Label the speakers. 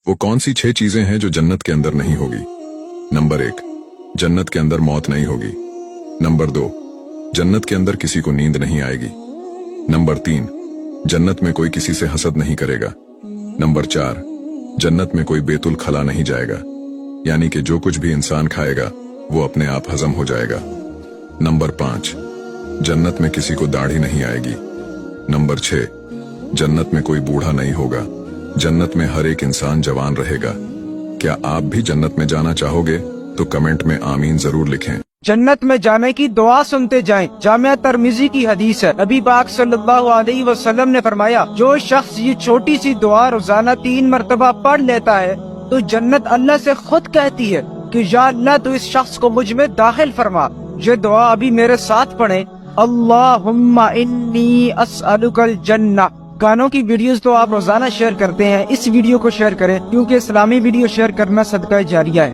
Speaker 1: वो कौन सी 6 चीजें हैं जो जन्नत के अंदर नहीं होगी? नंबर 1, जन्नत के अंदर मौत नहीं होगी। नंबर 2, जन्नत के अंदर किसी को नींद नहीं आएगी। नंबर 3, जन्नत में कोई किसी से हसद नहीं करेगा। नंबर 4, जन्नत में कोई बेतुल खला नहीं जाएगा, यानी कि जो कुछ भी इंसान खाएगा वो अपने आप हजम हो जाएगा। नंबर 5, जन्नत में किसी को दाढ़ी नहीं आएगी। नंबर 6, जन्नत में कोई बूढ़ा नहीं होगा, जन्नत में हर एक इंसान जवान रहेगा। क्या आप भी जन्नत में जाना चाहोगे? तो कमेंट में आमीन जरूर लिखें।
Speaker 2: जन्नत में जाने की दुआ सुनते जाएं। जामिया तिर्मिज़ी की हदीस है, नबी पाक सल्लल्लाहु अलैहि वसल्लम ने फरमाया, जो शख्स ये छोटी सी दुआ रोजाना 3 मरतबा पढ़ लेता है तो जन्नत अल्लाह से खुद कहती है कि या अल्लाह तो इस शख्स को मुझ में दाखिल फरमा। ये दुआ अभी मेरे साथ पढ़ें। अल्लाहुम्मा इन्नी अस्अलुकल जन्नह। गानों की वीडियोस तो आप रोजाना शेयर करते हैं, इस वीडियो को शेयर करें क्योंकि इस्लामी वीडियो शेयर करना सदका जारिया है।